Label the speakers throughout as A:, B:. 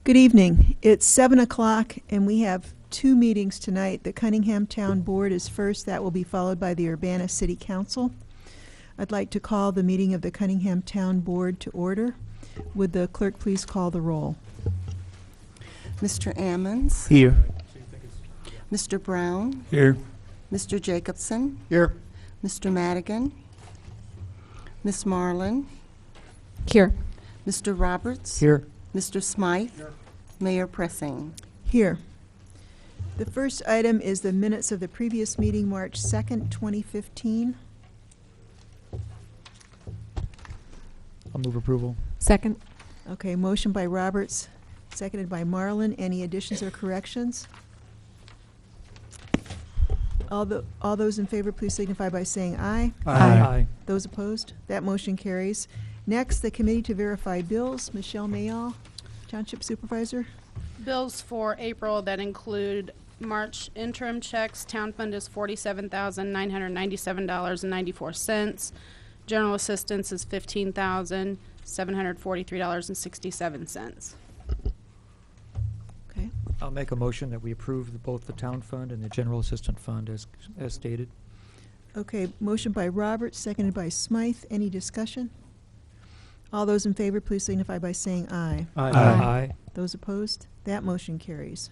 A: Good evening. It's 7 o'clock, and we have two meetings tonight. The Cunningham Town Board is first. That will be followed by the Urbana City Council. I'd like to call the meeting of the Cunningham Town Board to order. Would the clerk please call the roll?
B: Mr. Ammons.
C: Here.
B: Mr. Brown.
C: Here.
B: Mr. Jacobson.
C: Here.
B: Mr. Madigan. Miss Marlin.
D: Here.
B: Mr. Roberts.
C: Here.
B: Mr. Smythe. Here. Mayor Pressing.
A: Here. The first item is the minutes of the previous meeting, March 2nd, 2015.
C: I'll move approval.
D: Second.
A: Okay, motion by Roberts, seconded by Marlin. Any additions or corrections? All those in favor, please signify by saying aye.
C: Aye.
A: Those opposed? That motion carries. Next, the Committee to Verify Bills. Michelle Mayall, Township Supervisor.
E: Bills for April that include March interim checks. Town fund is $47,997.94. General assistance is $15,743.67.
A: Okay.
C: I'll make a motion that we approve both the town fund and the general assistant fund as stated.
A: Okay, motion by Roberts, seconded by Smythe. Any discussion? All those in favor, please signify by saying aye.
C: Aye.
A: Those opposed? That motion carries.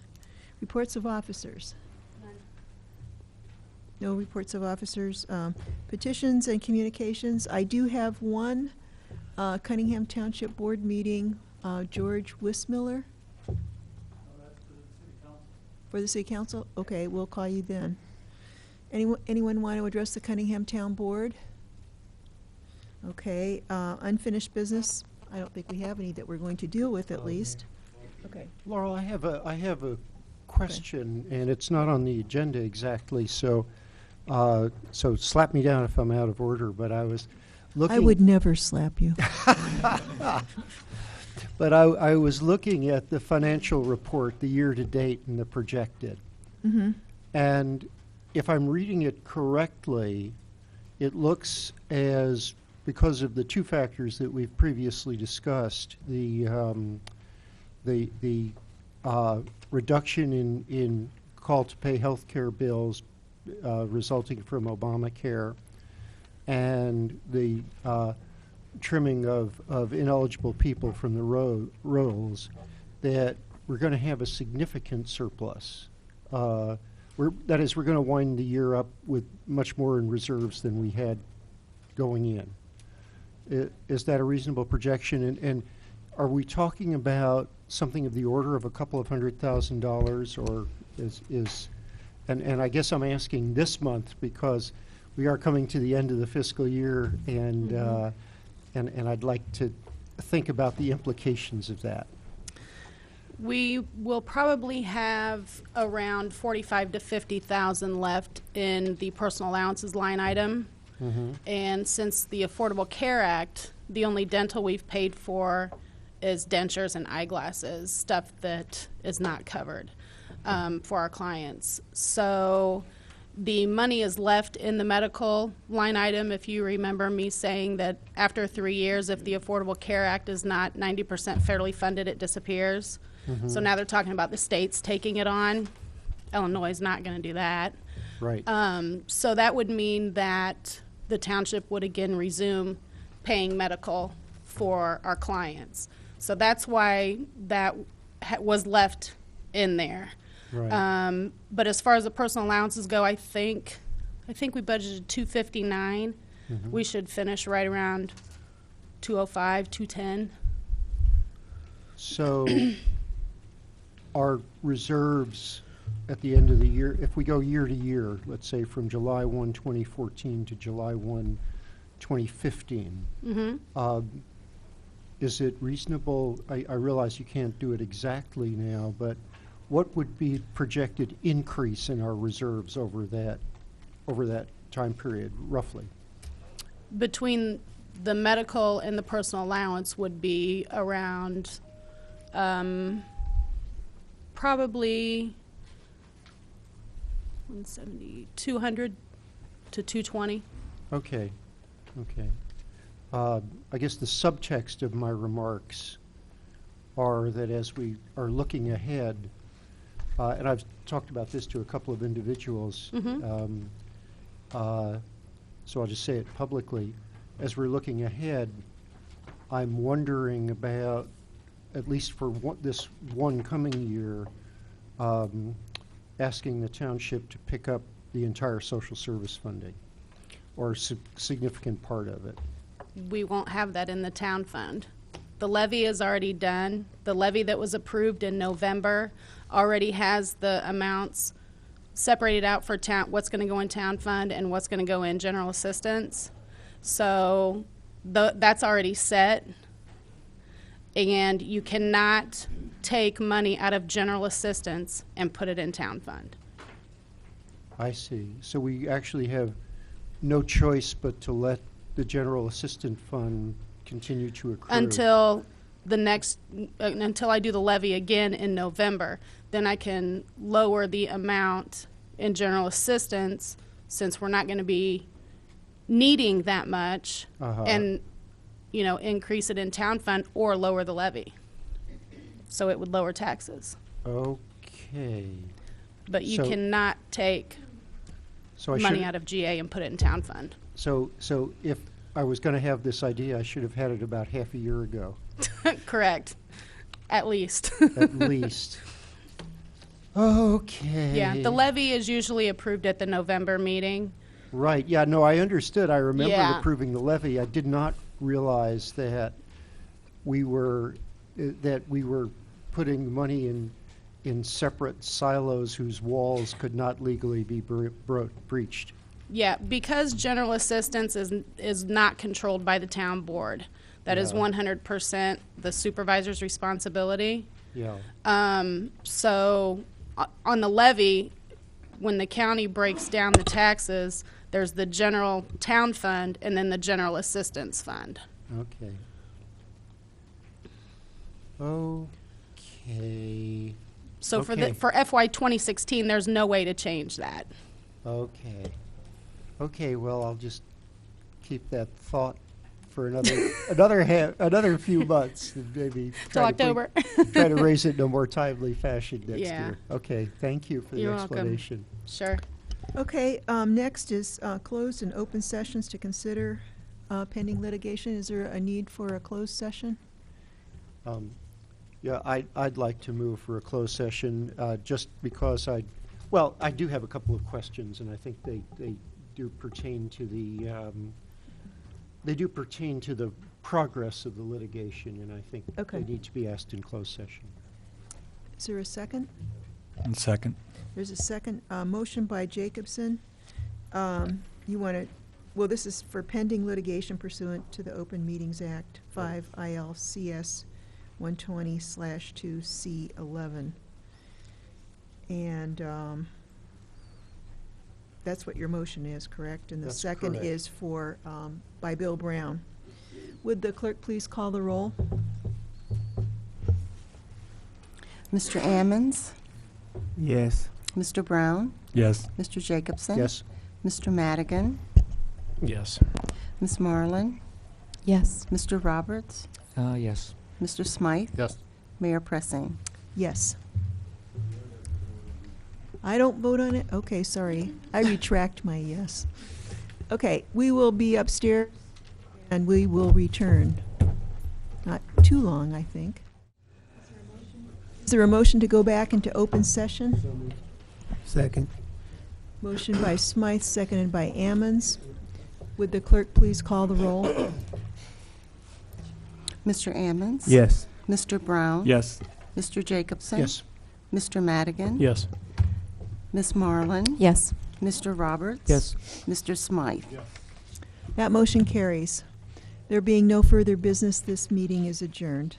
A: Reports of officers. No reports of officers. Petitions and communications. I do have one Cunningham Township Board meeting. George Wismiller. For the City Council? Okay, we'll call you then. Anyone want to address the Cunningham Town Board? Okay, unfinished business. I don't think we have any that we're going to deal with at least. Okay.
F: Laurel, I have a question, and it's not on the agenda exactly, so slap me down if I'm out of order, but I was looking...
A: I would never slap you.
F: But I was looking at the financial report, the year-to-date and the projected.
A: Mm-hmm.
F: And if I'm reading it correctly, it looks as, because of the two factors that we've previously discussed, the reduction in call-to-pay health care bills resulting from Obamacare, and the trimming of ineligible people from the rolls, that we're going to have a significant surplus. That is, we're going to wind the year up with much more in reserves than we had going in. Is that a reasonable projection? And are we talking about something of the order of a couple of $100,000, or and I guess I'm asking this month because we are coming to the end of the fiscal year, and and I'd like to think about the implications of that.
E: We will probably have around $45,000 to $50,000 left in the personal allowances line item.
F: Mm-hmm.
E: And since the Affordable Care Act, the only dental we've paid for is dentures and eyeglasses, stuff that is not covered for our clients. So the money is left in the medical line item. If you remember me saying that after 3 years, if the Affordable Care Act is not 90% fairly funded, it disappears.
F: Mm-hmm.
E: So now they're talking about the states taking it on. Illinois is not going to do that.
F: Right.
E: So that would mean that the township would again resume paying medical for our clients. So that's why that was left in there.
F: Right.
E: But as far as the personal allowances go, I think we budgeted $259.
F: Mm-hmm.
E: We should finish right around $205, $210.
F: So our reserves at the end of the year, if we go year to year, let's say from July 1, 2014 to July 1, 2015,
E: Mm-hmm.
F: Is it reasonable? I realize you can't do it exactly now, but what would be projected increase in our reserves over that time period, roughly?
E: Between the medical and the personal allowance would be around probably 170, 200 to 220.
F: Okay. I guess the subtext of my remarks are that as we are looking ahead, and I've talked about this to a couple of individuals, so I'll just say it publicly. As we're looking ahead, I'm wondering about, at least for this one coming year, asking the township to pick up the entire social service funding, or a significant part of it.
E: We won't have that in the town fund. The levy is already done. The levy that was approved in November already has the amounts separated out for town, what's going to go in town fund and what's going to go in general assistance. So that's already set. And you cannot take money out of general assistance and put it in town fund.
F: I see. So we actually have no choice but to let the general assistant fund continue to accrue.
E: Until I do the levy again in November. Then I can lower the amount in general assistance, since we're not going to be needing that much, and increase it in town fund or lower the levy. So it would lower taxes.
F: Okay.
E: But you
F: So-
E: cannot take
F: So I
E: money
F: should,
E: out of GA and put it in town fund.
F: so if I was going to have this idea, I should have had it about half a year ago,
E: Correct. At least.
F: at least. Okay.
E: Yeah, the levy is usually approved at the November meeting.
F: Right, yeah, no, I understood. I remembered
E: Yeah.
F: approving the levy. I did not realize that we were putting money in separate silos whose walls could not legally be breached.
E: Yeah, because general assistance is not controlled by the town board. That is
F: Yeah.
E: 100% the supervisor's responsibility.
F: Yeah,
E: So on the levy, when the county breaks down the taxes, there's the general town fund and then the general assistance fund.
F: okay. Okay,
E: So
F: Okay.
E: for FY 2016, there's no way to change that.
F: okay. Okay, well, I'll just keep that thought for another few months, and maybe
E: Till
F: try to
E: October.
F: try to raise it in a more timely fashion next
E: Yeah.
F: year. Okay, thank you for the
E: You're welcome.
F: explanation.
E: Sure.
A: Okay, next is closed and open sessions to consider pending litigation. Is there a need for a closed session?
F: Yeah, I'd like to move for a closed session, just because I do have a couple of questions, and I think they do pertain to the progress of the litigation, and I think
A: Okay.
F: they need to be asked in closed session.
A: Is there a second?
D: And second.
A: There's a second. Motion by Jacobson. You want to, well, this is for pending litigation pursuant to the Open Meetings Act, 5 ILCS 120/2C11. And that's what your motion is, correct? And the
F: That's
A: second
F: correct.
A: is for, by Bill Brown. Would the clerk please call the roll?
B: Mr. Ammons,
D: Yes.
B: Mr. Brown,
D: Yes.
B: Mr. Jacobson.
F: Yes?
B: Mr. Madigan,
C: Yes.
B: Ms. Marlin,
G: Yes.
B: Mr. Roberts,
C: Yes.
B: Mr. Smythe,
C: Yes.
B: Mayor Pressing.
A: Yes. I don't vote on it? Okay, sorry. I retract my yes. Okay, we will be upstairs and we will return. Not too long, I think. Is there a motion to go back into open session?
D: Second.
A: Motion by Smythe, seconded by Ammons. Would the clerk please call the roll?
B: Mr. Ammons?
D: Yes.
B: Mr. Brown?
D: Yes.
B: Mr. Jacobson?
F: Yes.
B: Mr. Madigan?
C: Yes.
B: Ms. Marlin?
G: Yes.
B: Mr. Roberts?
C: Yes.
B: Mr. Smythe?
A: That motion carries. There being no further business, this meeting is adjourned.